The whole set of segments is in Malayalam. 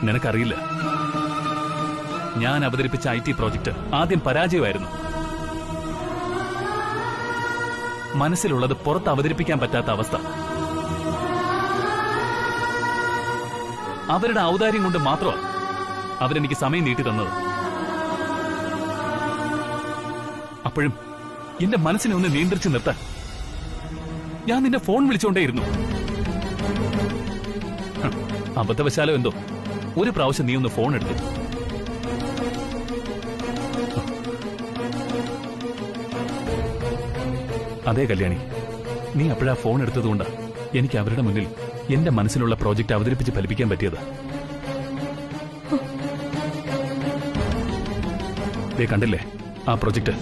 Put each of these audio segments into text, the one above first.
നിനക്കറിയില്ല, ഞാൻ അവതരിപ്പിച്ച IT പ്രോജക്റ്റ് ആദ്യം പരാജയമായിരുന്നു. മനസ്സിലുള്ളത് പുറത്ത് അവതരിപ്പിക്കാൻ പറ്റാത്ത അവസ്ഥ. അവരുടെ ഔദാര്യം കൊണ്ട് മാത്രമാണ് അവരെനിക്ക് സമയം നീട്ടി തന്നത്. അപ്പോഴും എന്റെ മനസ്സിനെ ഒന്ന് നിയന്ത്രിച്ചു നിർത്താൻ ഞാൻ നിന്നെ ഫോൺ വിളിച്ചുകൊണ്ടേയിരുന്നു. അബദ്ധവശാലോ എന്തോ ഒരു പ്രാവശ്യം നീ ഒന്ന് ഫോൺ എടുത്തു. അതേ കല്യാണി, നീ അപ്പോഴാ ഫോൺ എടുത്തതുകൊണ്ടാ എനിക്ക് അവരുടെ മുന്നിൽ എന്റെ മനസ്സിലുള്ള പ്രോജക്റ്റ് അവതരിപ്പിച്ച് ഫലിപ്പിക്കാൻ പറ്റിയത്. ദേ കണ്ടില്ലേ ആ പ്രോജക്റ്റ്?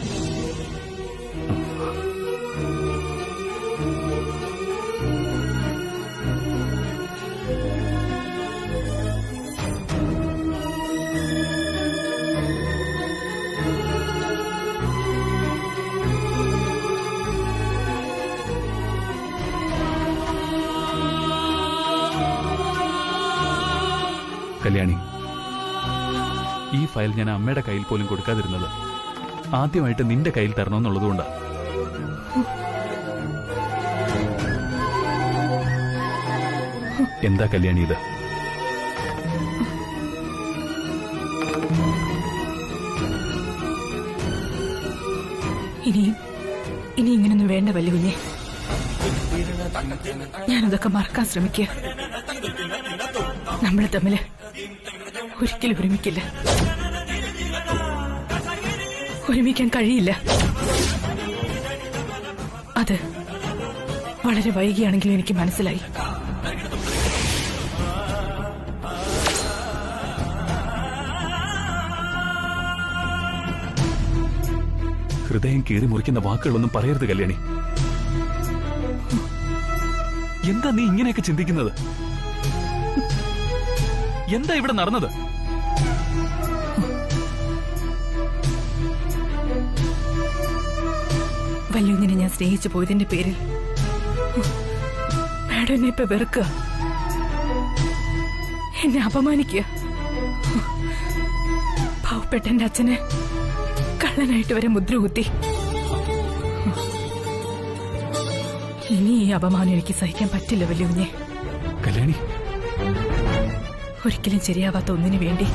കല്യാണി, ഈ ഫയൽ ഞാൻ അമ്മയുടെ കയ്യിൽ പോലും കൊടുക്കാതിരുന്നത് ആദ്യമായിട്ട് നിന്റെ കയ്യിൽ തരണമെന്നുള്ളതുകൊണ്ടാ. എന്താ കല്യാണി ഇത്? ഇനി ഇങ്ങനൊന്നും വേണ്ട വല്ലുകുഞ്ഞെ. ഞാനതൊക്കെ മറക്കാൻ ശ്രമിക്കുക. നമ്മൾ തമ്മില് ഒരിക്കലും ഒരുമിക്കില്ല, ഒരുമിക്കാൻ കഴിയില്ല. അത് വളരെ വൈകിയാണെങ്കിലും എനിക്ക് മനസ്സിലായി. ഹൃദയം കീറി മുറിക്കുന്ന വാക്കുകളൊന്നും പറയരുത് കല്യാണി. എന്താ നീ ഇങ്ങനെയൊക്കെ ചിന്തിക്കുന്നത്? എന്താ ഇവിടെ നടന്നത്? വല്ലുവിനെ ഞാൻ സ്നേഹിച്ചു പോയതിന്റെ പേരിൽ മാഡം എന്നെ ഇപ്പൊ വെറുക്കുക, എന്നെ അപമാനിക്കുക. പാവപ്പെട്ട എന്റെ അച്ഛനെ കള്ളനായിട്ട് വരെ മുദ്ര കുത്തി. ഇനി ഈ അപമാനം എനിക്ക് സഹിക്കാൻ പറ്റില്ല വല്ലുവിനെ. കല്യാണി, ഒരിക്കലും ശരിയാവാത്ത ഒന്നിനു വേണ്ടി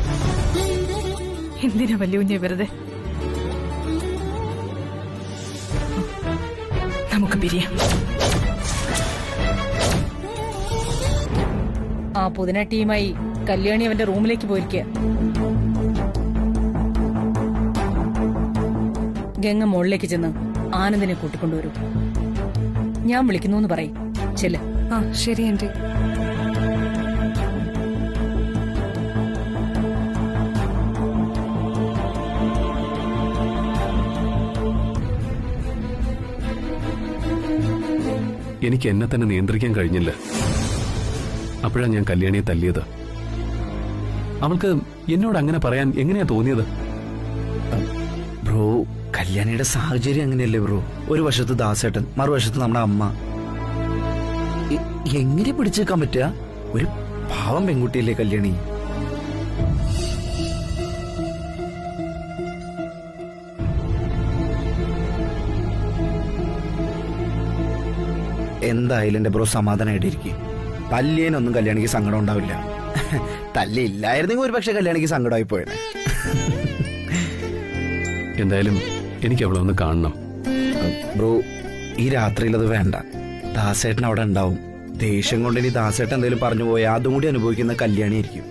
എന്തിനാ വല്ലുവിനെ വെറുതെ? നമുക്ക് പിരിയാം. ആ പുതിന ടീമായി കല്യാണി അവന്റെ റൂമിലേക്ക് പോയിരിക്കുക. ഗംഗ മുകളിലേക്ക് ചെന്ന് ആനന്ദിനെ കൂട്ടിക്കൊണ്ടുവരൂ. ഞാൻ വിളിക്കുന്നു പറയും. ചെല്ല്. ആ ശരി ആന്റി. എനിക്ക് എന്നെ തന്നെ നിയന്ത്രിക്കാൻ കഴിഞ്ഞില്ല. അപ്പോഴാണ് ഞാൻ കല്യാണിയെ തല്ലിയത്. അവൾക്ക് എന്നോട് അങ്ങനെ പറയാൻ എങ്ങനെയാ തോന്നിയത്? ബ്രോ, കല്യാണിയുടെ സാഹചര്യം അങ്ങനെയല്ലേ ബ്രോ? ഒരു വശത്ത് ദാസേട്ടൻ, മറുവശത്ത് നമ്മുടെ അമ്മ. എങ്ങനെ പിടിച്ചേക്കാൻ പറ്റുക? ഒരു പാവം പെൺകുട്ടിയല്ലേ കല്യാണി. എന്തായാലും എന്റെ ബ്രോ സമാധാനമായിട്ടിരിക്കും. തല്ലിയനൊന്നും കല്യാണിക്ക് സങ്കടം ഉണ്ടാവില്ല. തല്ലിയില്ലായിരുന്നെങ്കിൽ ഒരു പക്ഷെ കല്യാണിക്ക് സങ്കടമായി പോയത്. എന്തായാലും എനിക്ക് അവളെ ഒന്ന് കാണണം. ബ്രോ, ഈ രാത്രിയിൽ അത് വേണ്ട. ദാസേട്ടൻ അവിടെ ഉണ്ടാവും. ദേഷ്യം കൊണ്ട് ഇനി ദാസേട്ടൻ എന്തെങ്കിലും പറഞ്ഞു പോയാൽ അതും കൂടി അനുഭവിക്കുന്ന കല്യാണിയായിരിക്കും.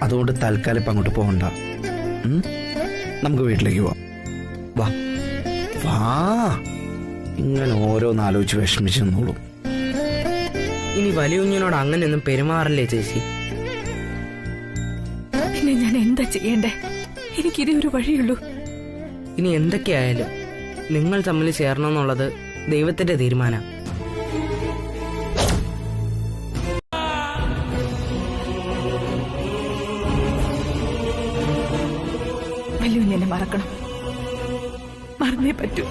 അതുകൊണ്ട് തൽക്കാലം ഇപ്പം അങ്ങോട്ട് പോകണ്ട. നമുക്ക് വീട്ടിലേക്ക് പോവാം. വാ വാ. ഇങ്ങനെ ഓരോന്നാലോചിച്ച് വിഷമിച്ചു നിന്നോളൂ. ഇനി വലിയ കുഞ്ഞിനോട് അങ്ങനെയൊന്നും പെരുമാറല്ലേ ചേച്ചി? പിന്നെ ഞാൻ എന്താ ചെയ്യണ്ടേ? എനിക്കിതേ ഒരു വഴിയുള്ളൂ. ഇനി എന്തൊക്കെയായാലും നിങ്ങൾ തമ്മിൽ ചേരണമെന്നുള്ളത് ദൈവത്തിന്റെ തീരുമാനം. വലിയ എന്നെ മറക്കണം. മറന്നേ പറ്റൂ.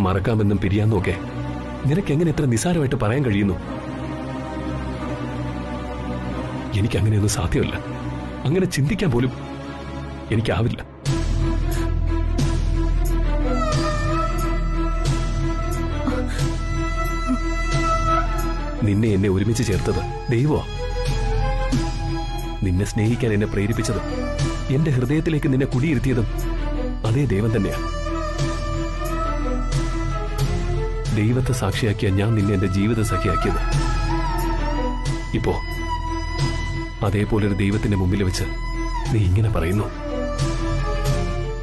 മറക്കാമെന്നും പിരിയാൻ നോക്കേ നിനക്ക് എങ്ങനെ ഇത്ര നിസ്സാരമായിട്ട് പറയാൻ കഴിയുന്നു? എനിക്ക് അങ്ങനെയൊന്നും സാധ്യമല്ല. അങ്ങനെ ചിന്തിക്കാൻ പോലും എനിക്കാവില്ല. നിന്നെ എന്നെ ഒരുമിച്ച് ചേർത്തത് ദൈവമാ. നിന്നെ സ്നേഹിക്കാൻ എന്നെ പ്രേരിപ്പിച്ചത്, എന്റെ ഹൃദയത്തിലേക്ക് നിന്നെ കുടിയിരുത്തിയതും അതേ ദൈവം തന്നെയാ. ദൈവത്തെ സാക്ഷിയാക്കിയ ഞാൻ നിന്നെ എന്റെ ജീവിത സഖിയാക്കിയത്. ഇപ്പോ അതേപോലൊരു ദൈവത്തിന്റെ മുമ്പിൽ വെച്ച് നീ ഇങ്ങനെ പറയുന്നു,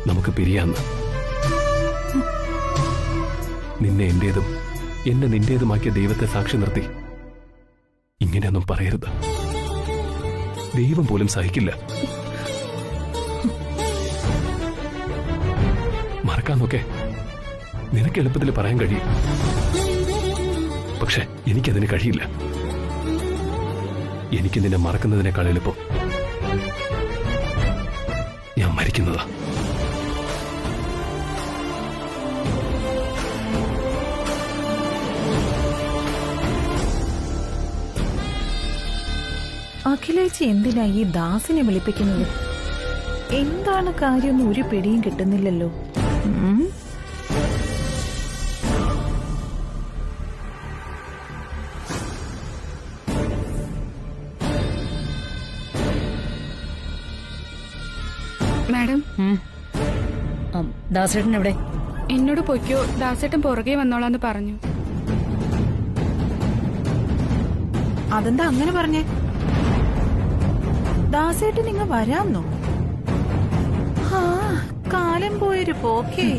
നമുക്ക് പിരിയാന്ന്. നിന്നെ എന്റേതും എന്നെ നിന്റേതുമാക്കിയ ദൈവത്തെ സാക്ഷി നിർത്തി ഇങ്ങനെയൊന്നും പറയരുത്. ദൈവം പോലും സഹിക്കില്ല. മറക്കാന്നൊക്കെ നിനക്ക് എളുപ്പത്തിൽ പറയാൻ കഴിയും. പക്ഷെ എനിക്കതിന് കഴിയില്ല. എനിക്ക് നിന്നെ മറക്കുന്നതിനേക്കാൾ എളുപ്പം ഞാൻ മരിക്കുന്നതാ. അഖിലേച്ചി എന്തിനാ ഈ ദാസിനെ വിളിപ്പിക്കുന്നത്? എന്താണ് കാര്യമൊന്നും ഒരു പിടിയും കിട്ടുന്നില്ലല്ലോ. മാഡം, ദാസേട്ടൻ എവിടെ? എന്നോട് പൊയ്ക്കോ, ദാസേട്ടൻ പുറകെ വന്നോളാന്ന് പറഞ്ഞു. അതെന്താ അങ്ങനെ പറഞ്ഞേ? ദാസേട്ടൻ നിങ്ങ വരാന്നോ? ആ, കാലം പോയൊരു പോക്കേ.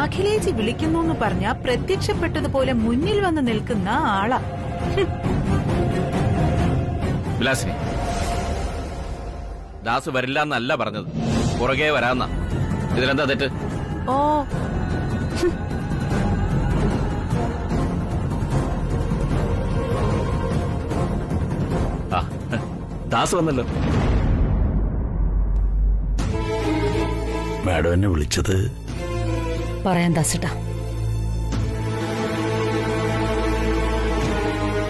അഖിലേച്ചി വിളിക്കുന്നു പറഞ്ഞ പ്രത്യക്ഷപ്പെട്ടതുപോലെ മുന്നിൽ വന്ന് നിൽക്കുന്ന ആളാ. വിലാസിനി, ദാസ് വരില്ല എന്നല്ല പറഞ്ഞത്, പുറകെ വരാന്ന. ഇതിലെന്താ തെറ്റ്? ഓ, ആ, ദാസ് വന്നല്ലോ. മാഡം എന്നെ വിളിച്ചത് പറയാൻ ദാസേട്ടാ.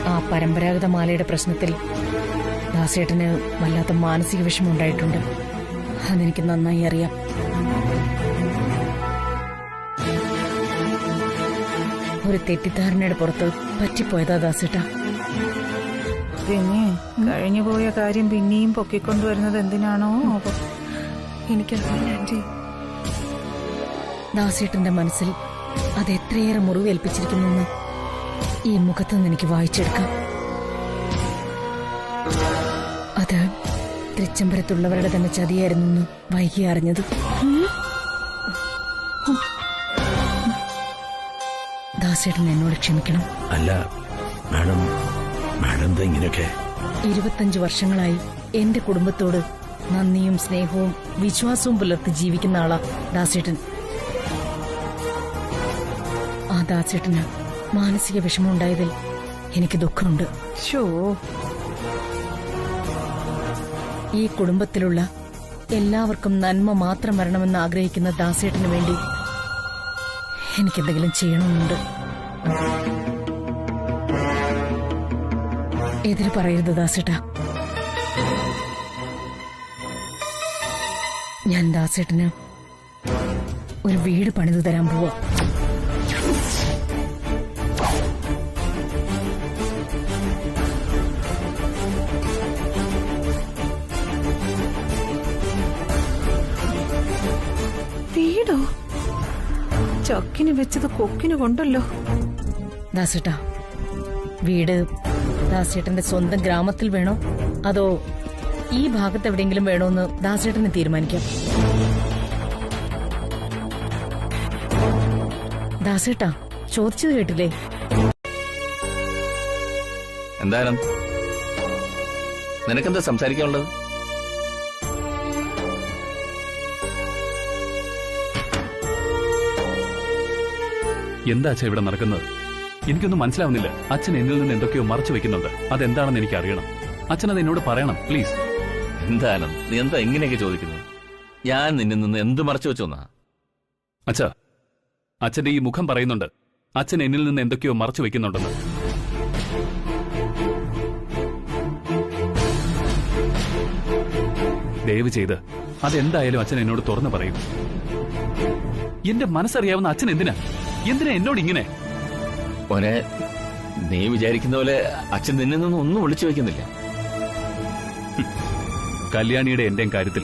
ആ പരമ്പരാഗത മാലയുടെ പ്രശ്നത്തിൽ ദാസേട്ടന് വല്ലാത്ത മാനസിക വിഷമം ഉണ്ടായിട്ടുണ്ട്. അതെനിക്ക് നന്നായി അറിയാം. ഒരു തെറ്റിദ്ധാരണയുടെ പുറത്ത് പറ്റിപ്പോയതാ ദാസേട്ടാ. പിന്നെ കഴിഞ്ഞുപോയ കാര്യം പിന്നെയും പൊക്കിക്കൊണ്ടുവരുന്നത് എന്തിനാണോ? എനിക്കറിയില്ല ആന്റി. ദാസേട്ടന്റെ മനസ്സിൽ അത് എത്രയേറെ മുറിവേൽപ്പിച്ചിരിക്കുന്നെന്ന് ഈ മുഖത്തുനിന്ന് എനിക്ക് വായിച്ചെടുക്കാം. അത് തൃച്ചംബരത്തുള്ളവരുടെ തന്നെ ചതിയായിരുന്നെന്ന് വൈകി അറിഞ്ഞത്. ദാസേട്ടൻ എന്നോട് ക്ഷമിക്കണം. അല്ല മാഡം, മാഡം എന്താ ഇങ്ങനെയൊക്കെ? 25 വർഷങ്ങളായി എന്റെ കുടുംബത്തോട് നന്ദിയും സ്നേഹവും വിശ്വാസവും പുലർത്തി ജീവിക്കുന്ന ആളാ ദാസേട്ടൻ. ആ ദാസേട്ടന് മാനസിക വിഷമം ഉണ്ടായതിൽ എനിക്ക് ദുഃഖമുണ്ട്. ഷോ, ഈ കുടുംബത്തിലുള്ള എല്ലാവർക്കും നന്മ മാത്രം വരണമെന്ന് ആഗ്രഹിക്കുന്ന ദാസേട്ടന് വേണ്ടി എനിക്കെന്തെങ്കിലും ചെയ്യണമെന്നുണ്ട്. എതിര് പറയരുത് ദാസേട്ടാ. ഞാൻ ദാസേട്ടന് ഒരു വീട് പണിതു തരാൻ പോവാ. വീടോ? ചക്കിന് വെച്ചത് കൊക്കിന് കൊണ്ടല്ലോ. ദാസേട്ടാ, വീട് ദാസേട്ടന്റെ സ്വന്തം ഗ്രാമത്തിൽ വേണോ അതോ ഈ ഭാഗത്ത് എവിടെയെങ്കിലും വേണോന്ന് ദാസേട്ടന് തീരുമാനിക്കാം. ദാസേട്ടാ, ചോദിച്ചത് കേട്ടില്ലേ? എന്തായാലും നിനക്കെന്താ സംസാരിക്കാനുള്ളത്? എന്താ അച്ഛാ ഇവിടെ നടക്കുന്നത്? എനിക്കൊന്നും മനസ്സിലാവുന്നില്ല. അച്ഛൻ എന്നിൽ നിന്ന് എന്തൊക്കെയോ മറച്ചു വെക്കുന്നുണ്ട്. അതെന്താണെന്ന് എനിക്ക് അറിയണം. അച്ഛൻ അത് എന്നോട് പറയണം, പ്ലീസ്. എന്തായാലും നീ എന്താ ഇങ്ങനെയൊക്കെ ചോദിക്കുന്നത്? ഞാൻ നിന്നിൽ നിന്ന് എന്ത് മറച്ചു വെച്ചോന്നാ? അച്ഛാ, അച്ഛന്റെ ഈ മുഖം പറയുന്നുണ്ട് അച്ഛൻ എന്നിൽ നിന്ന് എന്തൊക്കെയോ മറച്ചു വെക്കുന്നുണ്ടെന്ന്. ദയവ് ചെയ്ത് അതെന്തായാലും അച്ഛൻ എന്നോട് തുറന്നു പറയും. എന്റെ മനസ്സറിയാവുന്ന അച്ഛൻ എന്തിനാ എന്നോട് ഇങ്ങനെ? മോനെ, നീ വിചാരിക്കുന്ന പോലെ അച്ഛൻ നിന്നിൽ നിന്നും ഒന്നും ഒളിച്ചു വെക്കുന്നില്ല. കല്യാണിയുടെ എന്റെയും കാര്യത്തിൽ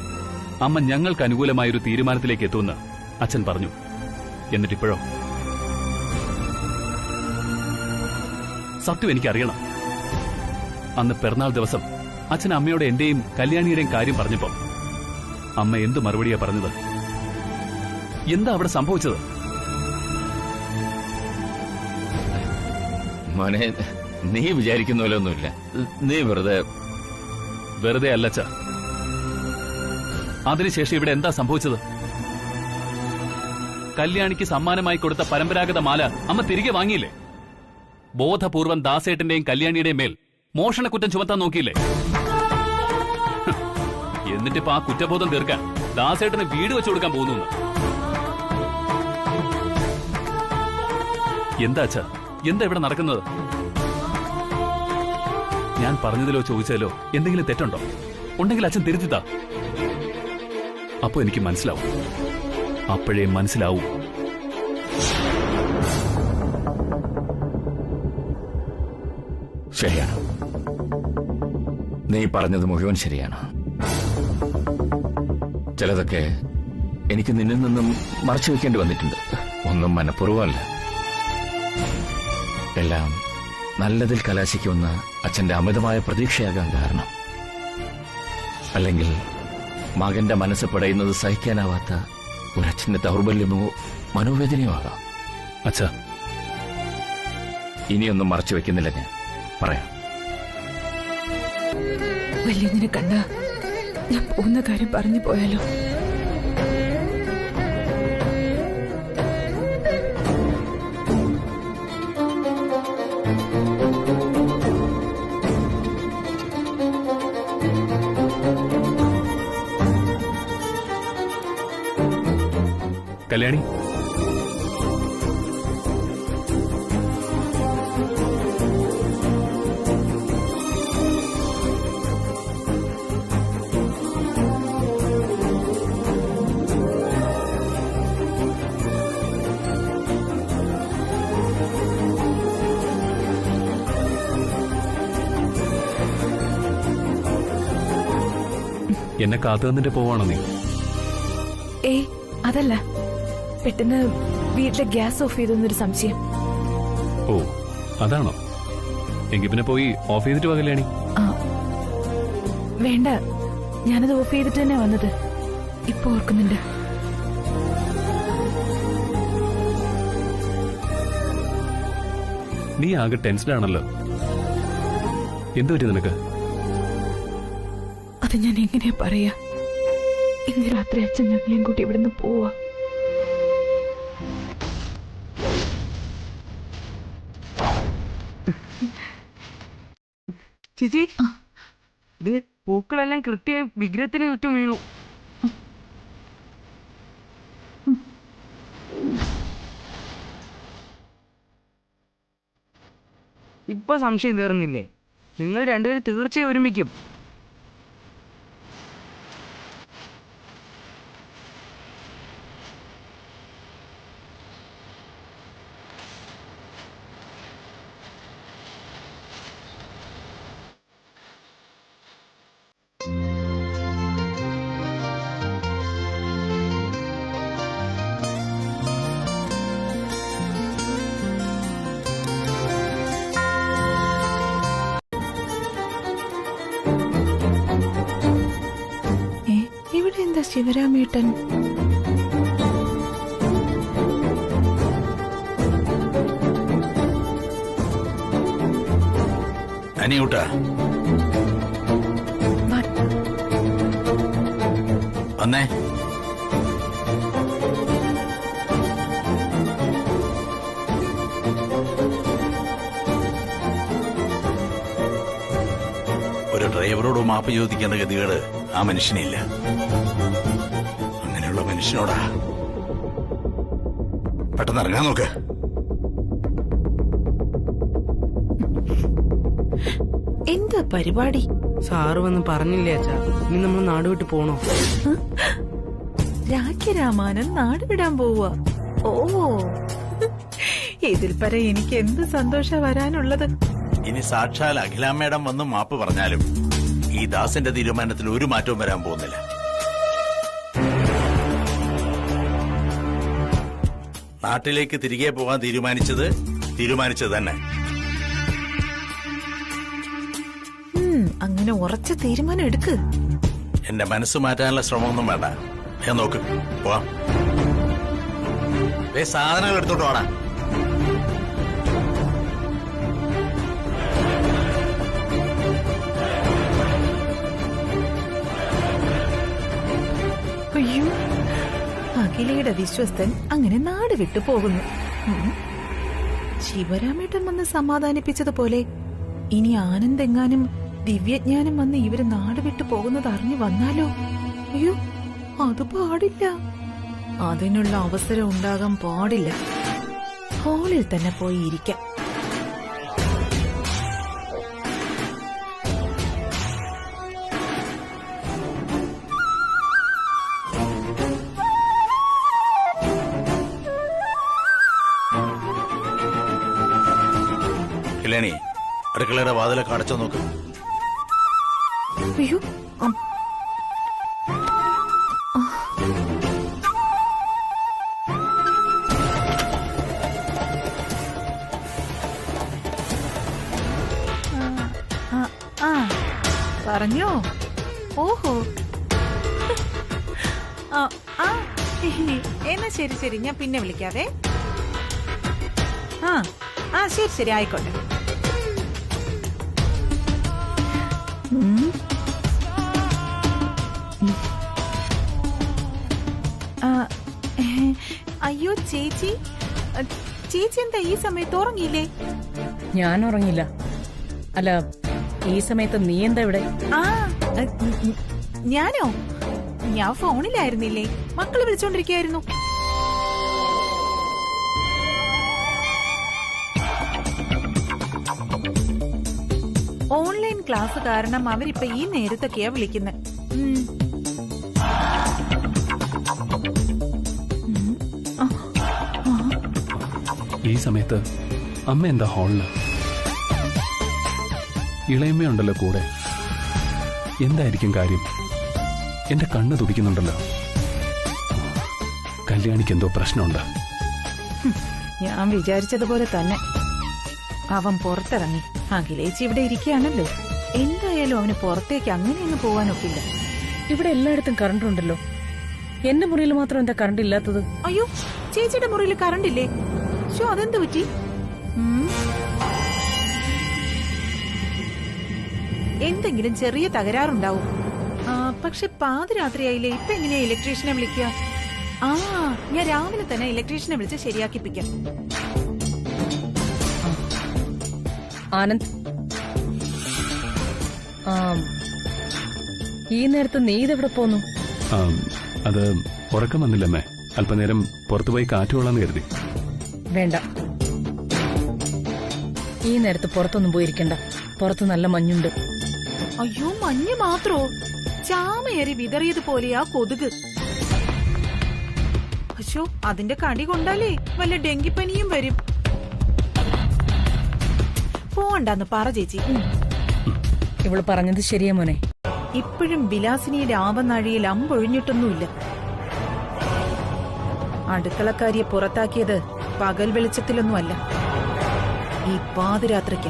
അമ്മ ഞങ്ങൾക്ക് അനുകൂലമായൊരു തീരുമാനത്തിലേക്ക് എത്തുമെന്ന് അച്ഛൻ പറഞ്ഞു. എന്നിട്ടിപ്പോഴോ? സത്യം എനിക്കറിയണം. അന്ന് പിറന്നാൾ ദിവസം അച്ഛൻ അമ്മയോട് എന്റെയും കല്യാണിയുടെയും കാര്യം പറഞ്ഞപ്പോ അമ്മ എന്തു മറുപടിയാ പറഞ്ഞത്? എന്താ അവിടെ സംഭവിച്ചത്? മോനെ, നീ വിചാരിക്കുന്ന പോലെ ഒന്നുമില്ല. നീ വെറുതെ അല്ലച്ച. അതിനുശേഷം ഇവിടെ എന്താ സംഭവിച്ചത്? കല്യാണിക്ക് സമ്മാനമായി കൊടുത്ത പരമ്പരാഗത മാല അമ്മ തിരികെ വാങ്ങിയില്ലേ? ബോധപൂർവം ദാസേട്ടന്റെയും കല്യാണിയുടെയും മേൽ മോഷണക്കുറ്റം ചുമത്താൻ നോക്കിയില്ലേ? എന്നിട്ടിപ്പോ ആ കുറ്റബോധം തീർക്കാൻ ദാസേട്ടന് വീട് വെച്ചു കൊടുക്കാൻ പോകുന്നു. എന്താ അച്ഛാ, എന്താ ഇവിടെ നടക്കുന്നത്? ഞാൻ പറഞ്ഞതിലോ ചോദിച്ചതിലോ എന്തെങ്കിലും തെറ്റുണ്ടോ? ഉണ്ടെങ്കിൽ അച്ഛൻ തിരുത്തിത്താ. അപ്പോ എനിക്ക് മനസ്സിലാവും. അപ്പോഴേ മനസ്സിലാവൂ. ശരിയാണ്, നീ പറഞ്ഞത് മുഴുവൻ ശരിയാണ്. ചിലതൊക്കെ എനിക്ക് നിന്നിൽ നിന്നും മറച്ചു വെക്കേണ്ടി വന്നിട്ടുണ്ട്. ഒന്നും മനഃപൂർവ്വമല്ല. എല്ലാം നല്ലതിൽ കലാശിക്കുമെന്ന് അച്ഛന്റെ അമിതമായ പ്രതീക്ഷയാകാൻ കാരണം. അല്ലെങ്കിൽ മകന്റെ മനസ്സ് പടയുന്നത് സഹിക്കാനാവാത്ത ഒരച്ഛന്റെ ദൗർബല്യമോ മനോവേദനയോ ആകാം. അച്ഛാ, ഇനിയൊന്നും മറച്ചു വെക്കുന്നില്ല. ഞാൻ പറയാം. വലിയതിനെ കണ്ട ഞാൻ പോകുന്ന കാര്യം പറഞ്ഞു പോയാലോ? കല്യാണി, എന്നെ കാത്തു നിന്നിട്ട് പോവാണോ നീ? ഏയ് അതല്ല, പെട്ടെന്ന് വീട്ടിലെ ഗ്യാസ് ഓഫ് ചെയ്തെന്നൊരു സംശയം. ഓ, അതാണോ? എങ്കിൽ പിന്നെ പോയി ഓഫ് ചെയ്തിട്ട് വാ കല്യാണി. ആ വേണ്ട, ഞാനത് ഓഫ് ചെയ്തിട്ട് തന്നെ വന്നത്. ഇപ്പൊ ഓർക്കുന്നുണ്ട്. നീ ആകെ ടെൻസ്ഡ് ആണല്ലോ. എന്തു പറ്റി നിനക്ക്? അത് ഞാൻ എങ്ങനെയാ പറയാ? ഇന്ന് രാത്രി അച്ഛൻ ഞങ്ങളെയും കൂട്ടി ഇവിടുന്ന് പോവാ. ചേച്ചി, ഇത് പൂക്കളെല്ലാം കൃത്യം വിഗ്രഹത്തിന് ചുറ്റും വീണു. ഇപ്പൊ സംശയം തീർന്നില്ലേ? നിങ്ങൾ രണ്ടുപേരും തീർച്ചയായും ഒരുമിക്കും. ഇവിടെ എന്താ ശിവരാമേട്ടൻ? അനിയൂട്ട, വന്നേ. ഒരു ഡ്രൈവറോട് മാപ്പ് ചോദിക്കേണ്ട ഗതികേട് ആ മനുഷ്യനില്ല. അങ്ങനെയുള്ള മനുഷ്യനോടാ പെട്ടെന്ന് ഇറങ്ങാൻ നോക്ക്. പരിപാടി? സാറ് വന്ന് പറഞ്ഞില്ലേ അച്ഛാ, ഇനി നമ്മൾ നാട് വിട്ട് പോണോ? രാഖ്യരാമാനൻ നാട് വിടാൻ പോവുക. ഓ, ഇതിൽ പര എനിക്ക് എന്ത് സന്തോഷം വരാനുള്ളത്. ഇനി സാക്ഷാൽ അഖിലാമ്മേടം വന്ന് മാപ്പ് പറഞ്ഞാലും ഈ ദാസിന്റെ തീരുമാനത്തിൽ ഒരു മാറ്റവും വരാൻ പോകുന്നില്ല. നാട്ടിലേക്ക് തിരികെ പോകാൻ തീരുമാനിച്ചത് തന്നെ. അങ്ങനെ ഉറച്ച തീരുമാനം എടുക്ക്. എന്റെ മനസ്സ് മാറ്റാനുള്ള ശ്രമമൊന്നും വേണ്ട. ഞാൻ നോക്ക് പോവാം. സാധനങ്ങൾ എടുത്തോട്ട് പോടാ. അയ്യോ, അഖിലയുടെ വിശ്വസ്തൻ അങ്ങനെ നാട് വിട്ടു പോകുന്നു. ശിവരാമേട്ടൻ വന്ന് സമാധാനിപ്പിച്ചതുപോലെ ഇനി ആനന്ദെങ്ങാനും ദിവ്യജ്ഞാനം വന്ന് ഇവര് നാട് വിട്ടു പോകുന്നത് അറിഞ്ഞു വന്നാലോ? അയ്യോ, അത് പാടില്ല. അതിനുള്ള അവസരം ഉണ്ടാകാൻ പാടില്ല. ഹാളിൽ തന്നെ പോയി ഇരിക്കാം. കിലേണി, അടുക്കളയുടെ വാതിലൊക്കെ അടച്ചു നോക്ക്. അയ്യോ, പറഞ്ഞോ? ഓഹോ, എന്നാ ശരി ശരി, ഞാൻ പിന്നെ വിളിക്കാവേ. ശരി ശരി, ആയിക്കോട്ടെ. അയ്യോ ചേച്ചി, ചേച്ചി എന്താ ഈ സമയത്ത് ഉറങ്ങിയില്ലേ? ഞാൻ ഉറങ്ങില്ല. അല്ല, ഈ സമയത്ത് നീ എന്താ ഇവിടെ? ഞാനോ? ഞാൻ ഫോണിലായിരുന്നില്ലേ, മക്കള് വിളിച്ചോണ്ടിരിക്കുകയായിരുന്നു. ഓൺലൈൻ ക്ലാസ് കാരണം അവരിപ്പോ ഈ നേരത്തൊക്കെയാ വിളിക്കുന്നത്. ഈ സമയത്ത് അമ്മ എന്താ ഹാളില്? ഇളയമ്മയുണ്ടല്ലോ കൂടെ. എന്തായിരിക്കും കാര്യം? എന്റെ കണ്ണ് തുടിക്കുന്നുണ്ടല്ലോ. കല്യാണിക്ക് എന്തോ പ്രശ്നമുണ്ട്. ഞാൻ വിചാരിച്ചതുപോലെ തന്നെ അവൻ പുറത്തിറങ്ങി. അഖിലേച്ചി ഇവിടെ ഇരിക്കുകയാണല്ലോ. എന്തായാലും അവന് പുറത്തേക്ക് അങ്ങനെയൊന്നും പോവാനൊക്കില്ല. ഇവിടെ എല്ലായിടത്തും കറണ്ട് ഉണ്ടല്ലോ. എന്റെ മുറിയിൽ മാത്രം എന്താ കറണ്ട് ഇല്ലാത്തത്? അയ്യോ, ചേച്ചിയുടെ മുറിയിൽ കറണ്ട് ഇല്ലേ? അതെന്ത് പറ്റി? എന്തെങ്കിലും ചെറിയ തകരാറുണ്ടാവും. പക്ഷെ പാതിരാത്രിയായില്ലേ, ഇപ്പൊ എങ്ങനെയാ ഇലക്ട്രീഷ്യനെ വിളിക്കുക? ഞാൻ രാവിലെ തന്നെ ഇലക്ട്രീഷ്യനെ വിളിച്ച് ശരിയാക്കിപ്പിക്കാം. ആനന്ദ്, ഈ നേരത്ത് നീ ഇതെവിടെ പോന്നു? അത് ഉറക്കം വന്നില്ലമ്മേ. അല്പനേരം പുറത്തുപോയി കാറ്റ് കൊള്ളാന്ന് കരുതി. വേണ്ട, ഈ നേരത്ത് പുറത്തൊന്നും പോയിരിക്കണ്ട. പുറത്ത് നല്ല മഞ്ഞുണ്ട്. അയ്യോ, മഞ്ഞ് മാത്രോ? ചാമയേറി വിതറിയതുപോലെയാ കൊതുക്. അയ്യോ, അതിന്റെ കടി കൊണ്ടാലേ വല്ല ഡെങ്കിപ്പനിയും വരും. പോണ്ടെന്ന് പറ ചേച്ചി. ഇവള് പറഞ്ഞത് ശരിയാ മോനെ. ഇപ്പോഴും വിലാസിനിയുടെ ആവനാഴിയിൽ അമ്പൊഴിഞ്ഞിട്ടൊന്നുമില്ല. അടുക്കളക്കാരിയെ പുറത്താക്കിയത് പകൽ വെളിച്ചത്തിലൊന്നുമല്ല, ഈ പാതിരാത്രിക്ക.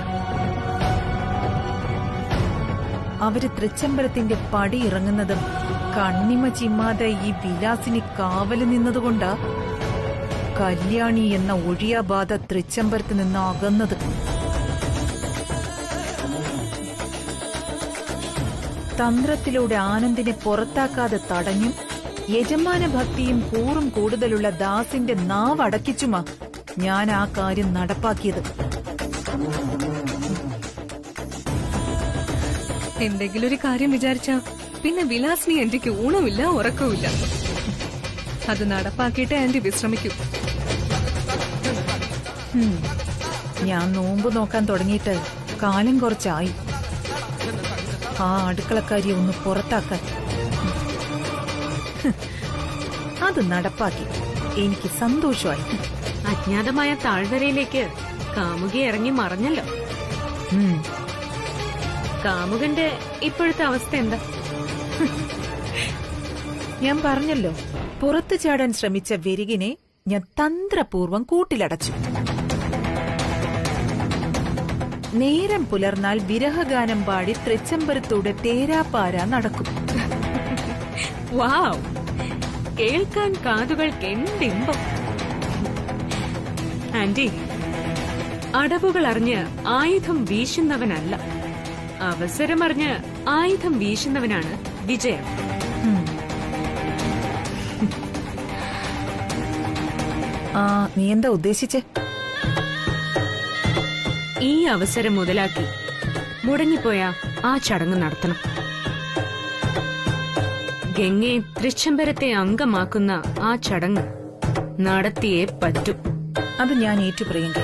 അവര് തൃച്ചമ്പലത്തിന്റെ പടി ഇറങ്ങുന്നതും കണ്ണിമ ചിമ്മാതെ ഈ വിലാസിനി കാവല് നിന്നതുകൊണ്ടാ കല്യാണി എന്ന ഒഴിയാബാധ തൃച്ചമ്പലത്ത് നിന്ന് അകന്നത്. തന്ത്രത്തിലൂടെ ആനന്ദിനെ പുറത്താക്കാതെ തടഞ്ഞും യജമാന ഭക്തിയും കൂറും കൂടുതലുള്ള ദാസിന്റെ നാവ് അടക്കിച്ചുമാ ഞാൻ ആ കാര്യം നടപ്പാക്കിയത്. എന്തെങ്കിലും ഒരു കാര്യം വിചാരിച്ചാ പിന്നെ വിലാസിനി ആന്റിക്ക് ഊണമില്ല ഉറക്കവുമില്ല. അത് നടപ്പാക്കിയിട്ട് ആന്റി വിശ്രമിക്കൂ. ഞാൻ നോമ്പ് നോക്കാൻ തുടങ്ങിയിട്ട് കാലം കുറച്ചായി. ആ അടുക്കളക്കാരിയെ ഒന്ന് പുറത്താക്കാൻ. അത് നടപ്പാക്കി എനിക്ക് സന്തോഷമായി. അജ്ഞാതമായ താഴ്വരയിലേക്ക് കാമുകി ഇറങ്ങി മറഞ്ഞല്ലോ. കാമുകന്റെ ഇപ്പോഴത്തെ അവസ്ഥ എന്താ? ഞാൻ പറഞ്ഞല്ലോ, പുറത്തു ചാടാൻ ശ്രമിച്ച വെരികിനെ ഞാൻ തന്ത്രപൂർവം കൂട്ടിലടച്ചു. നേരം പുലർന്നാൽ വിരഹഗാനം പാടി തൃച്ചംബരത്തൂടെ തേരാപ്പാര നടക്കും. വാവ്, കേൾക്കാൻ കാതുകൾക്ക് എന്തിമ്പം. ആന്റി, അടവുകൾ അറിഞ്ഞ് ആയുധം വീശുന്നവനല്ല, അവസരമറിഞ്ഞ് ആയുധം വീശുന്നവനാണ് വിജയം. നീ എന്താ ഉദ്ദേശിച്ചേ? ഈ അവസരം മുതലാക്കി മുടങ്ങിപ്പോയ ആ ചടങ്ങ് നടത്തണം. ഗംഗയെ തൃച്ചംബരത്തെ അംഗമാക്കുന്ന ആ ചടങ്ങ് നടത്തിയേ പറ്റൂ. അത് ഞാൻ ഏറ്റു പ്രിയങ്ക.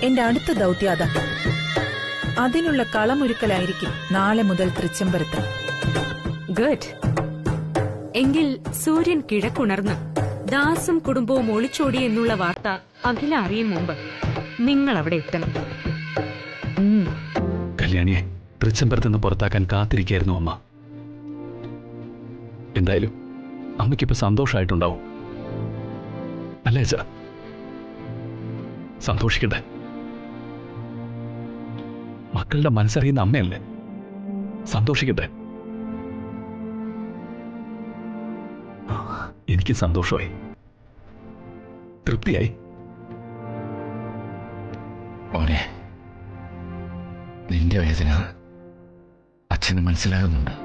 എന്റെ അടുത്ത ദൗത്യം അതാ. അതിനുള്ള കളമൊരുക്കലായിരിക്കും നാളെ മുതൽ തൃച്ചംബരത്ത്. ഗുഡ്. എങ്കിൽ സൂര്യൻ കിഴക്കുണർന്ന് ദാസും കുടുംബവും ഒളിച്ചോടി എന്നുള്ള വാർത്ത അഖില അറിയും മുമ്പ് നിങ്ങൾ അവിടെ എത്തണം. കല്യാണിയെ തൃച്ചംബരത്ത് നിന്ന് പുറത്താക്കാൻ കാത്തിരിക്കായിരുന്നു അമ്മ. എന്തായാലും അമ്മയ്ക്കിപ്പോ സന്തോഷമായിട്ടുണ്ടാവും അല്ലേ അച്ഛാ? സന്തോഷിക്കട്ടെ. മക്കളുടെ മനസ്സറിയുന്ന അമ്മയല്ലേ, സന്തോഷിക്കട്ടെ. എനിക്ക് സന്തോഷമായി, തൃപ്തിയായി. മോനെ, നിന്റെ വേദന അച്ഛന് മനസ്സിലാകുന്നുണ്ട്.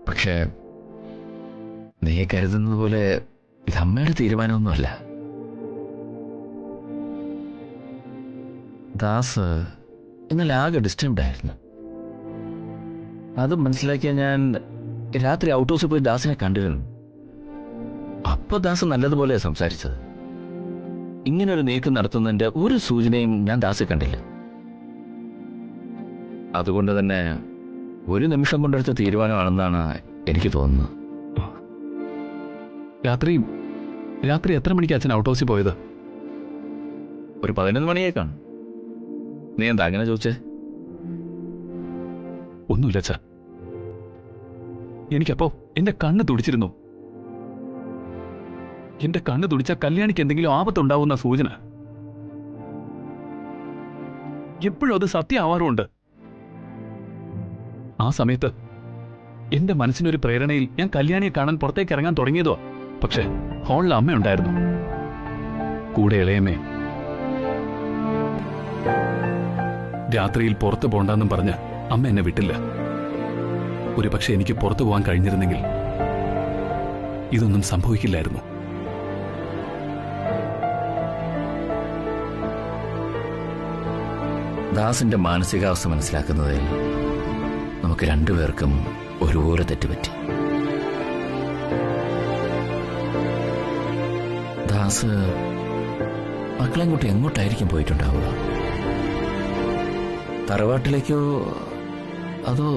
പക്ഷേ നീ കരുതുന്നത് പോലെ ഇത് അമ്മയുടെ തീരുമാനമൊന്നുമല്ല. ദാസ് ഇന്നലെ ആകെ ഡിസ്റ്റർബ്ഡ് ആയിരുന്നു. അത് മനസ്സിലാക്കിയ ഞാൻ രാത്രി ഔട്ട് ഹൗസിൽ പോയി ദാസിനെ കണ്ടിരുന്നു. അപ്പൊ ദാസ് നല്ലതുപോലെ സംസാരിച്ചത്. ഇങ്ങനൊരു നീക്കം നടത്തുന്നതിന്റെ ഒരു സൂചനയും ഞാൻ ദാസ് കണ്ടില്ല. അതുകൊണ്ട് തന്നെ ഒരു നിമിഷം കൊണ്ടെടുത്ത തീരുമാനമാണെന്നാണ് എനിക്ക് തോന്നുന്നത്. രാത്രി എത്ര മണിക്ക് അച്ഛൻ ഔട്ട് ഹൗസിൽ പോയത്? ഒരു 11 മണിയേക്കാണ്. നീ എന്താ അങ്ങനെ ചോദിച്ചേ? ഒന്നുമില്ല അച്ഛാ, എനിക്കപ്പോ എന്റെ കണ്ണ് തുടിച്ചിരുന്നു. എന്റെ കണ്ണ് തുടിച്ച കല്യാണിക്ക് എന്തെങ്കിലും ആപത്തുണ്ടാവുന്ന സൂചന. എപ്പോഴും അത് സത്യമാവാറുമുണ്ട്. ആ സമയത്ത് എന്റെ മനസ്സിനൊരു പ്രേരണയിൽ ഞാൻ കല്യാണിയെ കാണാൻ പുറത്തേക്ക് ഇറങ്ങാൻ തുടങ്ങിയതോ. പക്ഷെ ഹാളിൽ അമ്മയുണ്ടായിരുന്നു, കൂടെ ഇളയമ്മേ. രാത്രിയിൽ പുറത്തു പോണ്ടെന്നും പറഞ്ഞ് അമ്മ എന്നെ വിട്ടില്ല. ഒരു പക്ഷെ എനിക്ക് പുറത്തു പോകാൻ കഴിഞ്ഞിരുന്നെങ്കിൽ ഇതൊന്നും സംഭവിക്കില്ലായിരുന്നു. ദാസിന്റെ മാനസികാവസ്ഥ മനസ്സിലാക്കുന്നതിൽ നമുക്ക് രണ്ടുപേർക്കും ഒരുപോലെ തെറ്റുപറ്റി. ദാസ് മക്കളെയും കൂട്ടി എങ്ങോട്ടായിരിക്കും പോയിട്ടുണ്ടാവുക? തറവാട്ടിലേക്കോ അതോ